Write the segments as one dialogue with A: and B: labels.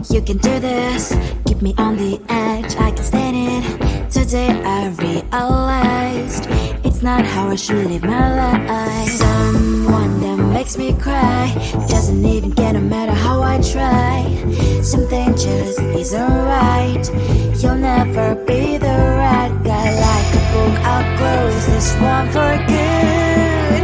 A: You can do this, keep me on the edge, I can stand it. Today I realized it's not how I should live my life. Someone that makes me cry doesn't even get no matter how I try. Something just isn't right. You'll never be the right guy. Like a book, I'll close this one for good.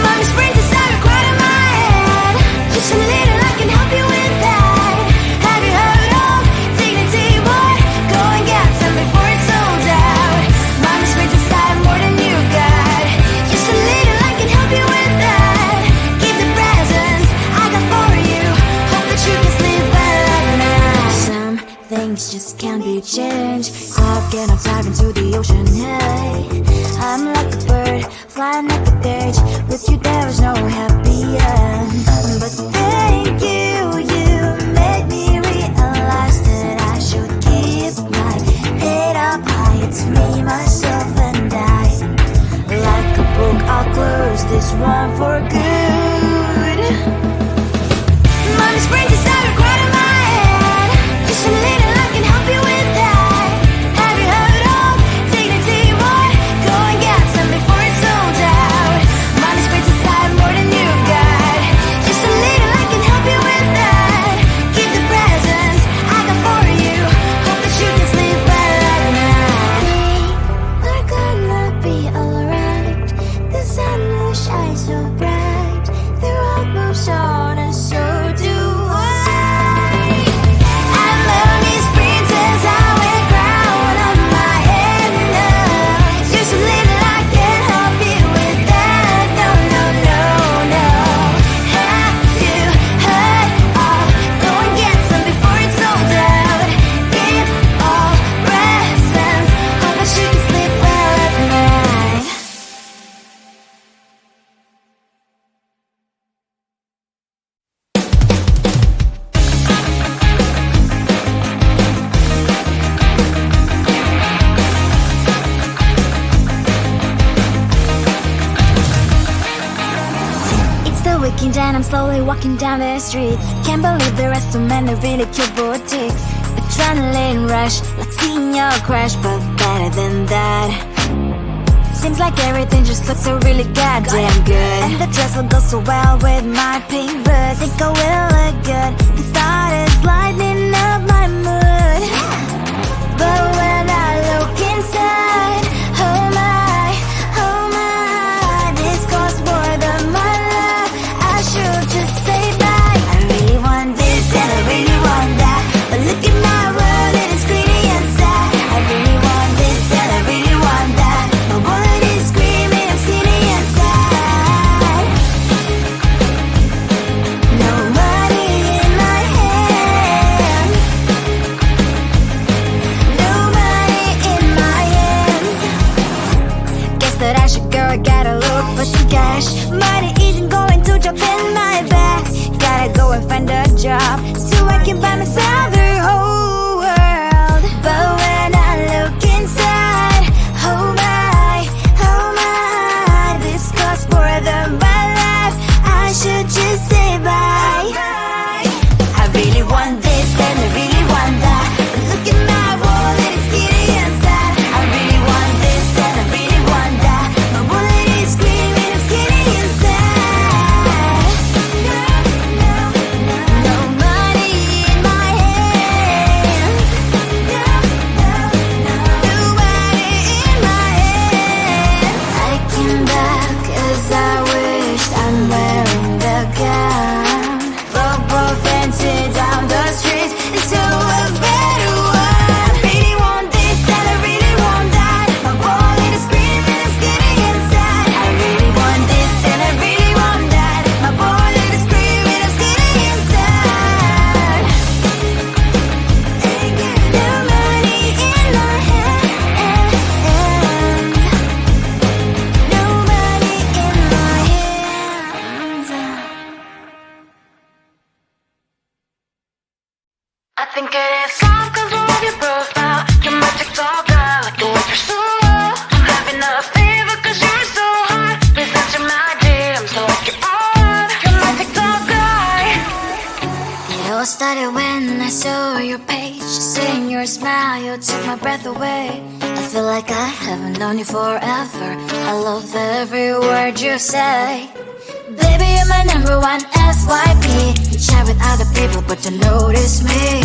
A: Mommy's brains inside are quite in my head. Just a little, I can help you with that. Have you heard of dignity, boy? Go and get some before it's sold out. Mommy's brains inside more than you got. Just a little, I can help you with that. Give the presents I got for you. Hope that you can sleep well at night. Some things just can't be changed. I'll get on dive into the ocean, hey. I'm like a bird, flying at the cage. With you there is no happy end. But thank you, you made me realize that I should keep my head up high. It's me, myself and I. Like a book, I'll close this one for good. Mommy's brains inside are quite in my head. Just a little, I can help you with that. Have you heard of dignity, boy? Go and get some before it's sold out. Mommy's brains inside more than you got. Just a little, I can help you with that. Keep the presents I got for you. Hope that you can sleep well at night. We're gonna be alright. The sun will shine so bright. The road moves on and so do I. And lonely sprinters, I wear crown on my head now. Just a little, I can help you with that. No, no, no, no. Have you heard of? Go and get some before it's sold out. Give all presents. Hope that you can sleep well at night. It's the weekend and I'm slowly walking down the street. Can't believe the rest of men are really cute boutiques. Adrenaline rush, like seeing your crush, but better than that. Seems like everything just looks so really goddamn good. And the dress will go so well with my pink boots. Think I will look good. The start is lighting up my mood. But when I look inside, oh my, this costs more than my love. I should just say bye. I really want this and I really want that. But look at my world, it is greedy and sad. I really want this and I really want that. My wallet is screaming, I'm skinny and sad. No money in my hand. No money in my hand. Guess that I should go, gotta look for some cash. Money isn't going to drop in my bag. Gotta go and find a job so I can buy myself the whole world. But when I look inside, oh my, this costs more than my life. I should just say bye. I really want this and I really want that. But look at my wallet, it's skinny and sad. I really want this and I really want that. My wallet is screaming, I'm skinny and sad. No money in my hand. started when I saw your page. Seeing your smile, you took my breath away. I feel like I haven't known you forever. I love every word you say. Baby, you're my number one FYP. You chat with other people but don't notice me.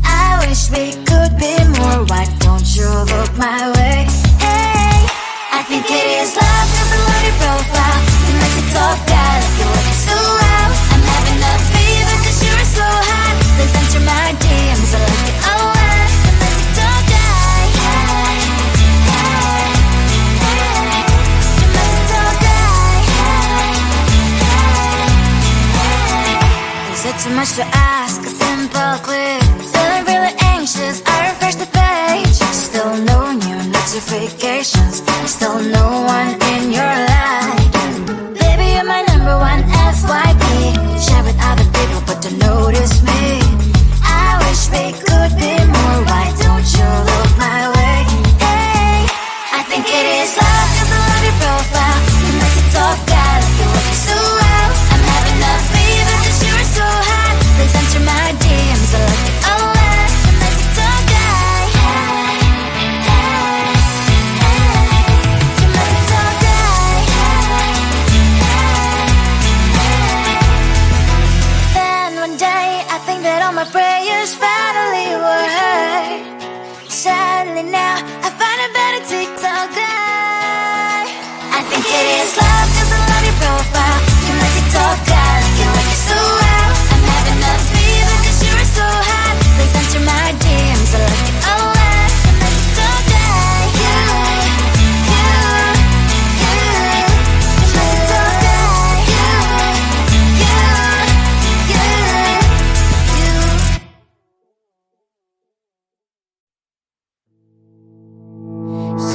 A: I wish we could be more. Why don't you look my way? Hey, I think it is love, cause I love your profile. You make it talk guy like you're working so well. I'm having a fever cause you're so hot. Please answer my DMs, I like it a lot. You make it talk guy. Hey, hey, hey. You make it talk guy. Hey, hey, hey. Is it too much to ask? A simple click. Feeling really anxious, I refresh the page. Still no new notifications. Still no one in your life. Baby, you're my number one FYP. Share with other people but don't notice me. I wish we could be more. Why don't you look my way? Hey, I think it is love cause I love your profile. You make it talk guy like you're working so well. I'm having a fever cause you're so hot. Please answer my DMs, I like it a lot. You make it talk guy. Hey, hey, hey. You make it talk guy. Hey, hey, hey. Then one day I think that all my prayers finally were heard. Sadly now I find a better TikTok guy. I think it is love cause I love your profile. You make it talk guy like you're working so well. I'm having a fever cause you're so hot. Please answer my DMs, I like it a lot. You make it talk guy. You make it talk guy.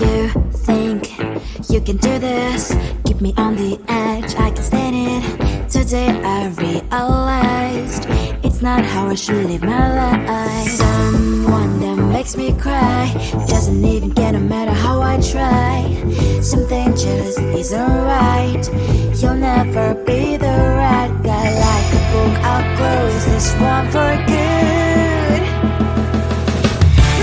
A: You think you can do this, keep me on the edge, I can stand it. Today I realized it's not how I should live my life. Someone that makes me cry doesn't even care no matter how I try. Something just isn't right. You'll never be the right guy. Like a book, I'll close this one for good.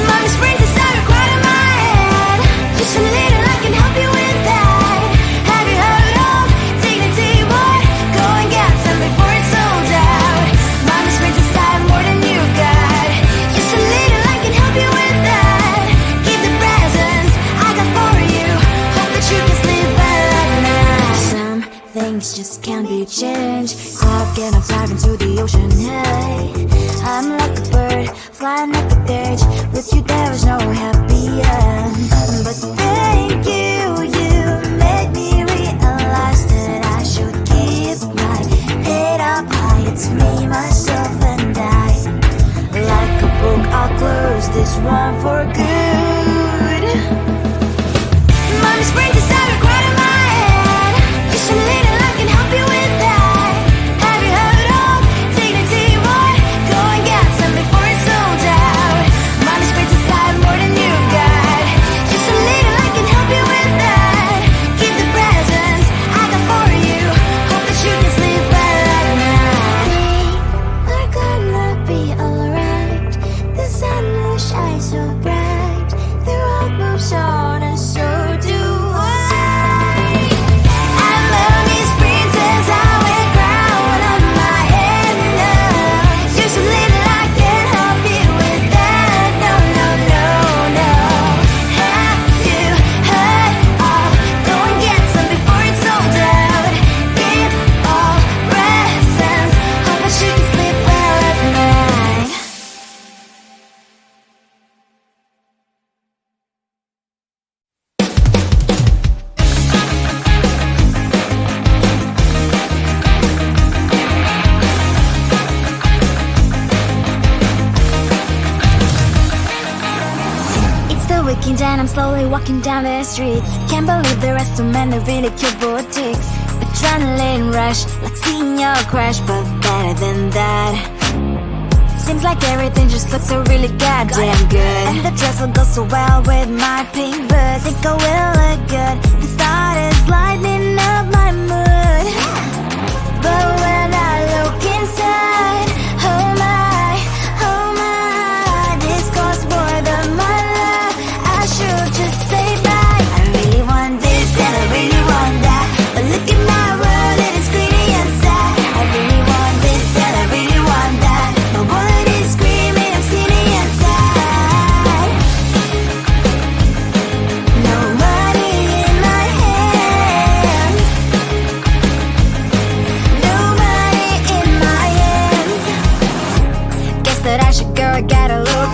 A: Mommy's brains inside are quite in my head. Just a little, I can help you with that. Have you heard of dignity, boy? Go and get some before it's sold out. Mommy's brains inside more than you got. Just a little, I can help you with that. Keep the presents I got for you. Hope that you can sleep well at night. Some things just can't be changed. Cloud getting dive into the ocean, hey. I'm like a bird, flying up the cage. With you there is no happy end. But thank you, you made me realize that I should keep my head up high. It's me, myself and I. Like a book, I'll close this one for good. Mommy's brains inside are quite in my head. Just a little, I can help you with that. Have you heard of dignity, boy? Go and get some before it's sold out. Mommy's brains inside more than you got. Just a little, I can help you with that. Keep the presents I got for you. Hope that you can sleep well at night. We're gonna be alright. The sun will shine so bright. The road moves on and so do I. I love these princess, I wear crown on my head now. Just a little, I can help you with that. No, no, no, no. Have you heard of? Go and get some before it's sold out. Give all presents. Hope that you can sleep well at night. It's the weekend and I'm slowly walking down the streets. Can't believe there are so many really cute boutiques. Adrenaline rush, like seeing your crush, but better than that. Seems like everything just looks so really goddamn good. And the dress will go so well with my pink boots. Think I will look good. The start is lighting up my mood. But when I look inside, oh my,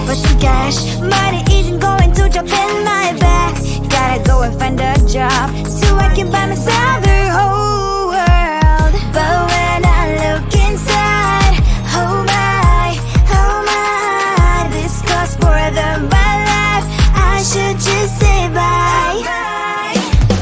A: for some cash. Money isn't going to drop in my bag. Gotta go and find a job so I can buy myself the whole world. But when I look inside, oh my, this costs more than my life. I should just say bye.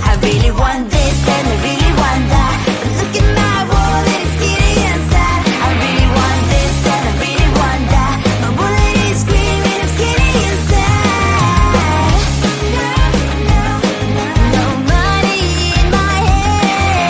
A: I really want this and I really want that, but look at my wallet, it's getting inside. I really want this and I really want that, my wallet is screaming, it's getting inside. No money in my hands.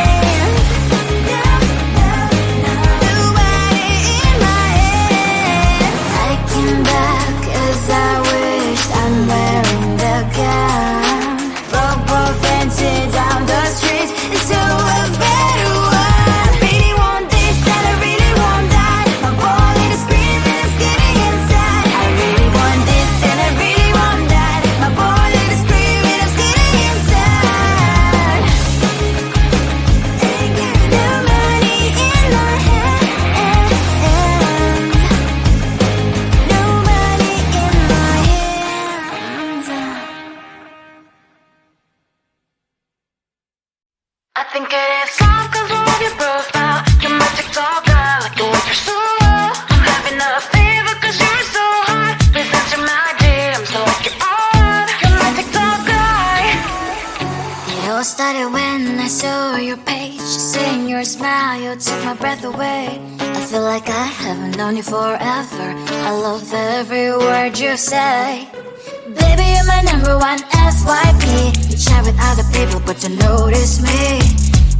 A: No money in my hands. I came back as I wished. I'm wearing the gown, rubber fencing down the street to a better one. I really want this and I really want that, my wallet is screaming, it's getting inside. I really want this and I really want that, my wallet is screaming, it's getting inside. No money in my hand. No money in my hands. I think it is soft cause I love your profile. You're my TikTok girl, like the way you're so low. I'm having a fever cause you're so hot. Please answer my DMs, I like your art. You're my TikTok guy. It all started when I saw your page. Seeing your smile, you took my breath away. I feel like I haven't known you forever. I love every word you say. Baby, you're my number one FYP. You chat with other people, but you notice me.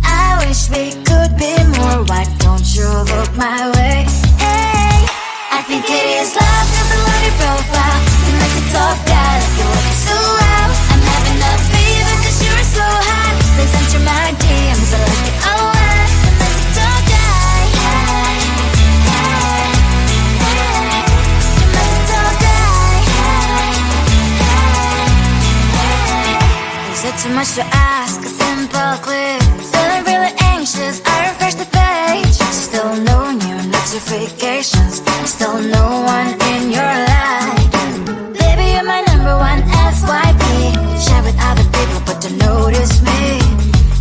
A: I wish we could be more. Why don't you look my way? Hey, I think it is love cause I love your profile. You make it talk bad, like you look so well. I'm having a fever cause you're so hot. Please answer my DMs, I like it all. You make it talk guy. You make it talk guy. Is it too much to ask? A simple click. Feeling really anxious, I refresh the page. Still no new notifications, still no one in your life. Baby, you're my number one FYP. Share with other people, but don't notice me.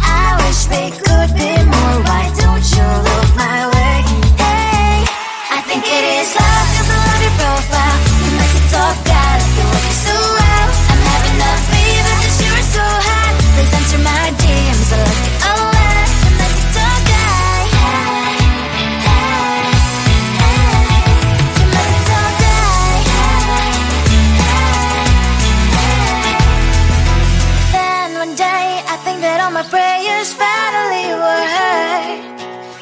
A: I wish we could be more. Why don't you look my way? Hey, I think it is love cause I love your profile. You make it talk bad, like you look so well. I'm having a fever cause you're so hot. Please answer my DMs, I like it all. You make it talk guy. You make it talk guy. Then one day I think that all my prayers finally were heard.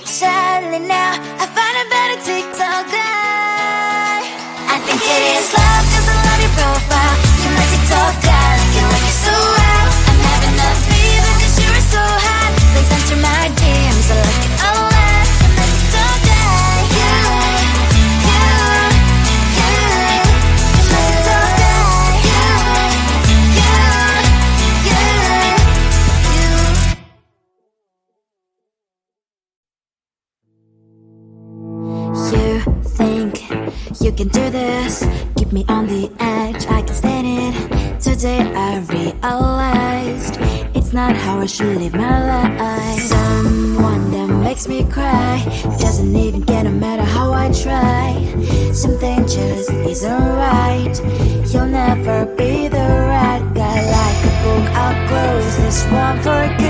A: Sadly now I find a better TikTok guy. I think it is love cause I love your profile. You make it talk guy, like you look so well. I'm having a fever cause you're so hot. Please answer my DMs, I like it all. You make it talk guy. You make it talk guy. You think you can do this, keep me on the edge, I can stand it. Today I realized it's not how I should live my life. Someone that makes me cry doesn't even get no matter how I try. Something just isn't right. You'll never be the right guy. Like a book, I'll close this one for good.